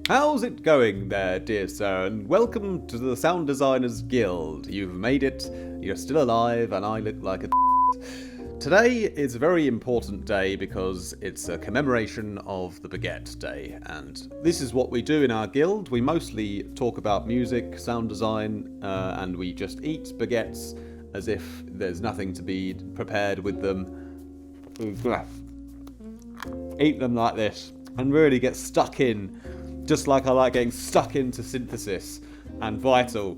How's it going there, dear sir, and welcome to the Sound Designers Guild. You've made it, you're still alive, and I look like a Today is a very important day because it's a commemoration of the Baguette Day, and this is what we do in our guild. We mostly talk about music, sound design, and we just eat baguettes as if there's nothing to be prepared with them. Eat them like this and really get stuck in, just like I like getting stuck into synthesis and Vital.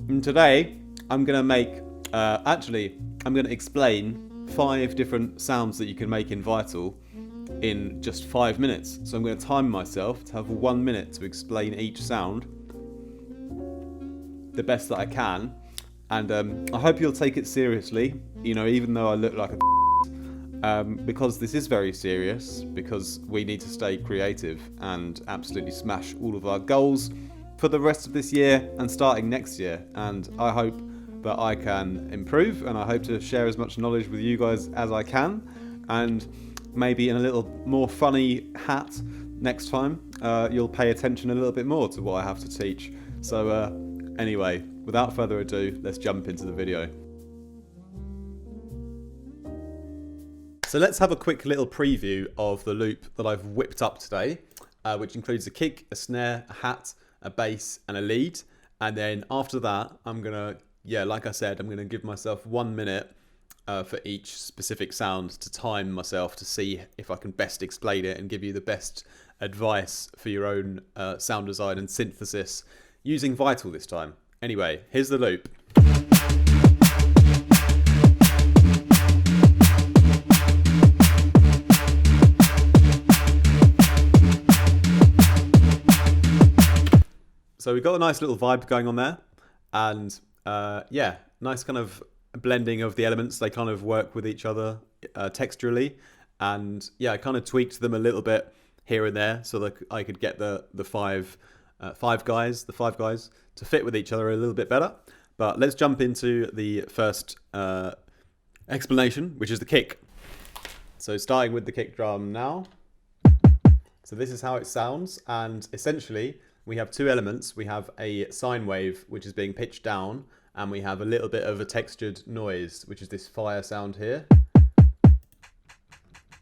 And today I'm going to make, I'm going to explain 5 different sounds that you can make in Vital in just 5 minutes. So I'm going to time myself to have 1 minute to explain each sound the best that I can. And I hope you'll take it seriously, you know, even though I look like a because this is very serious, because we need to stay creative and absolutely smash all of our goals for the rest of this year and starting next year. And I hope that I can improve, and I hope to share as much knowledge with you guys as I can, and maybe in a little more funny hat next time you'll pay attention a little bit more to what I have to teach. So anyway, without further ado, let's jump into the video. So let's have a quick little preview of the loop that I've whipped up today, which includes a kick, a snare, a hat, a bass, and a lead. And then after that, I'm gonna, like I said, I'm gonna give myself 1 minute for each specific sound to time myself to see if I can best explain it and give you the best advice for your own sound design and synthesis using Vital this time. Anyway, here's the loop. So we've got a nice little vibe going on there, and nice kind of blending of the elements. They kind of work with each other texturally, and I kind of tweaked them a little bit here and there so that I could get the five guys to fit with each other a little bit better. But let's jump into the first explanation, which is the kick. So starting with the kick drum now. So this is how it sounds, and essentially we have 2 elements. We have a sine wave, which is being pitched down, and we have a little bit of a textured noise, which is this fire sound here.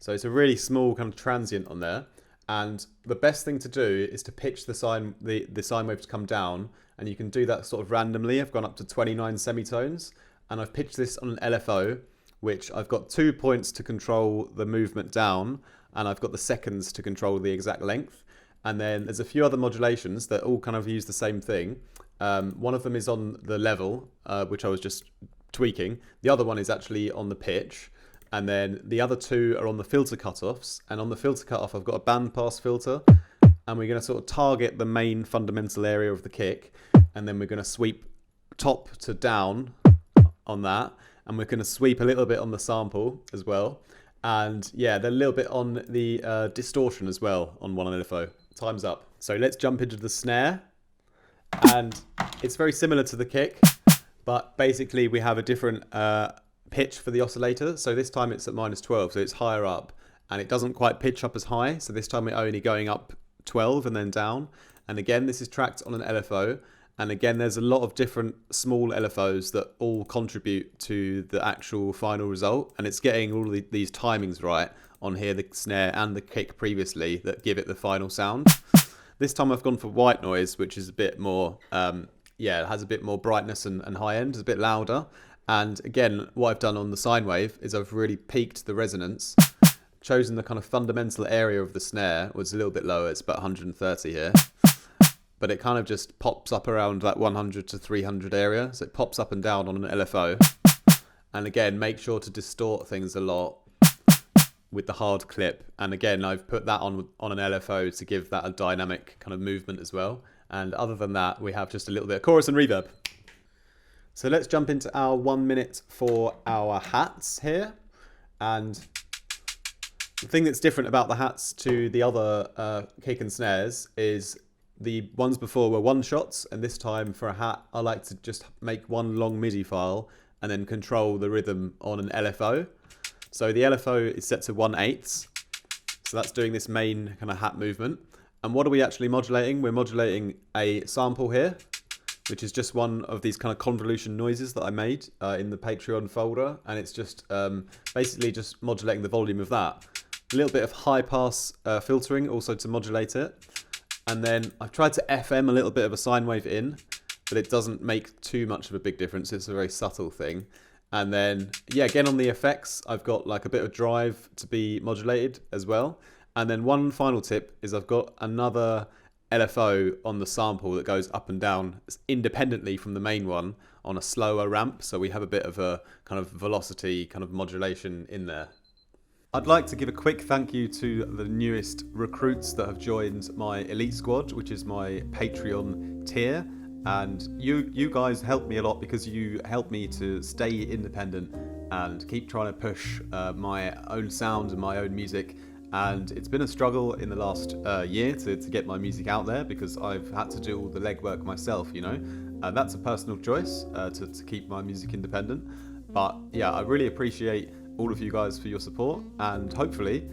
So it's a really small kind of transient on there. And the best thing to do is to pitch the sine wave to come down, and you can do that sort of randomly. I've gone up to 29 semitones, and I've pitched this on an LFO, which I've got 2 points to control the movement down, and I've got the seconds to control the exact length. And then there's a few other modulations that all kind of use the same thing. One of them is on the level, which I was just tweaking. The other one is actually on the pitch. And then the other 2 are on the filter cutoffs. And on the filter cutoff, I've got a bandpass filter. And we're going to sort of target the main fundamental area of the kick. And then we're going to sweep top to down on that. And we're going to sweep a little bit on the sample as well. And they're a little bit on the distortion as well on one LFO. Time's up. So let's jump into the snare. And it's very similar to the kick, but basically we have a different pitch for the oscillator. So this time it's at -12, so it's higher up, and it doesn't quite pitch up as high. So this time we're only going up 12 and then down. And again, this is tracked on an LFO. And again, there's a lot of different small LFOs that all contribute to the actual final result. And it's getting all of these timings right on here, the snare and the kick previously, that give it the final sound. This time I've gone for white noise, which is a bit more, it has a bit more brightness and high end, it's a bit louder. And again, what I've done on the sine wave is I've really peaked the resonance, chosen the kind of fundamental area of the snare, was a little bit lower, it's about 130 here. But it kind of just pops up around that 100 to 300 area. So it pops up and down on an LFO. And again, make sure to distort things a lot with the hard clip. And again, I've put that on an LFO to give that a dynamic kind of movement as well. And other than that, we have just a little bit of chorus and reverb. So let's jump into our 1 minute for our hats here. And the thing that's different about the hats to the other kick and snares is the ones before were one shots, and this time for a hat, I like to just make one long MIDI file and then control the rhythm on an LFO. So the LFO is set to 1/8, so that's doing this main kind of hat movement. And what are we actually modulating? We're modulating a sample here, which is just one of these kind of convolution noises that I made in the Patreon folder. And it's just basically just modulating the volume of that. A little bit of high pass filtering also to modulate it. And then I've tried to FM a little bit of a sine wave in, but it doesn't make too much of a big difference. It's a very subtle thing. And then, yeah, again on the effects, I've got like a bit of drive to be modulated as well. And then one final tip is I've got another LFO on the sample that goes up and down independently from the main one on a slower ramp. So we have a bit of a kind of velocity kind of modulation in there. I'd like to give a quick thank you to the newest recruits that have joined my Elite Squad, which is my Patreon tier. And you guys help me a lot because you help me to stay independent and keep trying to push my own sound and my own music. And it's been a struggle in the last year to get my music out there because I've had to do all the legwork myself, you know. And that's a personal choice to keep my music independent. But yeah, I really appreciate all of you guys for your support, and hopefully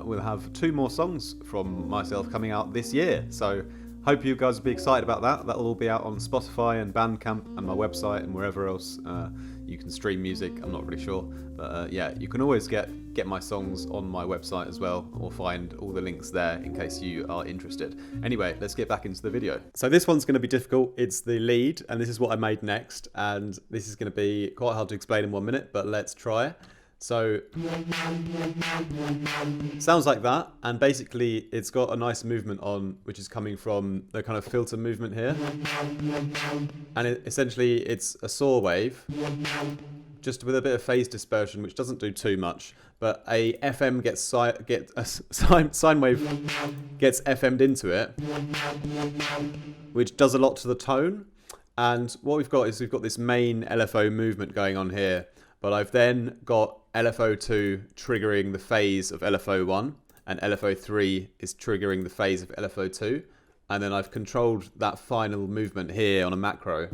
we'll have 2 more songs from myself coming out this year. So hope you guys will be excited about that. That'll all be out on Spotify and Bandcamp and my website and wherever else you can stream music. I'm not really sure, but yeah, you can always get my songs on my website as well, or find all the links there in case you are interested. Anyway, let's get back into the video. So this one's going to be difficult. It's the lead, and this is what I made next, and this is going to be quite hard to explain in 1 minute, but let's try. So sounds like that, and basically it's got a nice movement on, which is coming from the kind of filter movement here, and essentially it's a saw wave just with a bit of phase dispersion, which doesn't do too much, but a FM sine wave gets FM'd into it, which does a lot to the tone. And what we've got is we've got this main LFO movement going on here, but I've then got LFO2 triggering the phase of LFO1, and LFO3 is triggering the phase of LFO2. And then I've controlled that final movement here on a macro,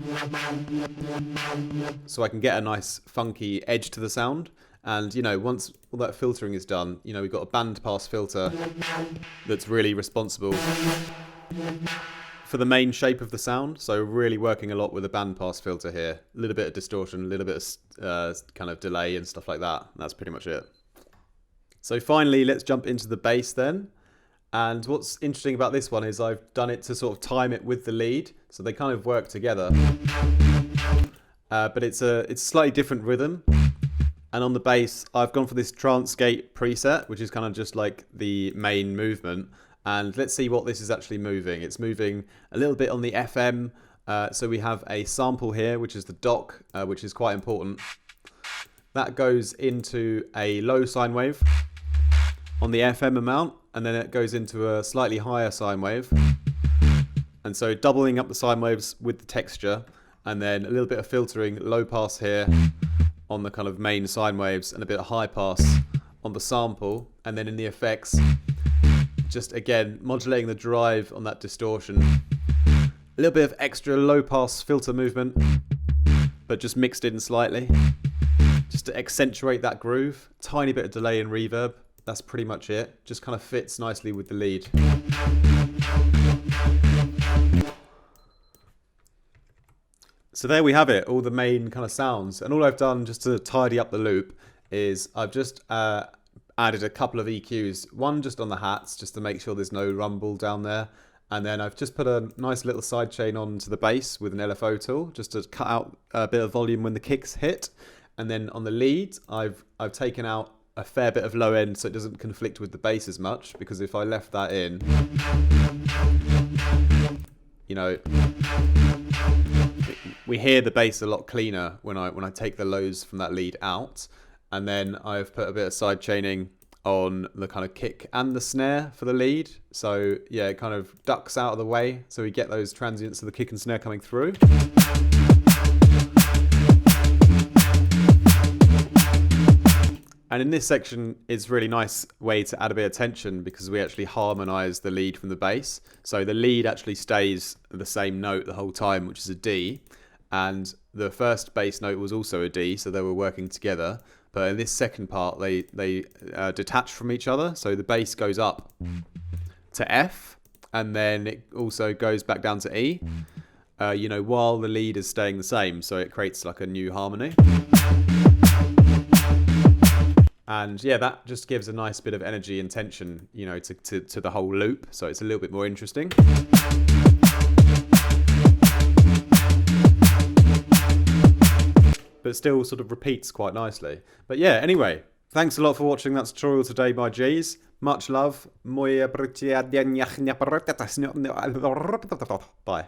so I can get a nice funky edge to the sound. And, you know, once all that filtering is done, you know, we've got a bandpass filter that's really responsible for the main shape of the sound. So really working a lot with a bandpass filter here. A little bit of distortion, a little bit of kind of delay and stuff like that. That's pretty much it. So finally, let's jump into the bass then. And what's interesting about this one is I've done it to sort of time it with the lead, so they kind of work together. But it's slightly different rhythm. And on the bass, I've gone for this trance gate preset, which is kind of just like the main movement. And let's see what this is actually moving. It's moving a little bit on the FM. So we have a sample here, which is the dock, which is quite important. That goes into a low sine wave on the FM amount, and then it goes into a slightly higher sine wave. And so doubling up the sine waves with the texture, and then a little bit of filtering, low pass here on the kind of main sine waves, and a bit of high pass on the sample. And then in the effects, just again, modulating the drive on that distortion. A little bit of extra low pass filter movement, but just mixed in slightly, just to accentuate that groove. Tiny bit of delay and reverb. That's pretty much it. Just kind of fits nicely with the lead. So there we have it, all the main kind of sounds. And all I've done just to tidy up the loop is I've just added a couple of EQs. One just on the hats, just to make sure there's no rumble down there. And then I've just put a nice little sidechain onto the bass with an LFO tool, just to cut out a bit of volume when the kicks hit. And then on the lead, I've taken out a fair bit of low end so it doesn't conflict with the bass as much, because if I left that in, you know, we hear the bass a lot cleaner when I take the lows from that lead out. And then I've put a bit of side chaining on the kind of kick and the snare for the lead, so yeah, it kind of ducks out of the way so we get those transients of the kick and snare coming through. And in this section, it's a really nice way to add a bit of tension because we actually harmonize the lead from the bass. So the lead actually stays the same note the whole time, which is a D. And the first bass note was also a D, so they were working together. But in this second part, they detach from each other. So the bass goes up to F, and then it also goes back down to E, you know, while the lead is staying the same. So it creates like a new harmony. And yeah, that just gives a nice bit of energy and tension, you know, to the whole loop. So it's a little bit more interesting. But still sort of repeats quite nicely. But yeah, anyway, thanks a lot for watching that tutorial today, my G's. Much love. Bye.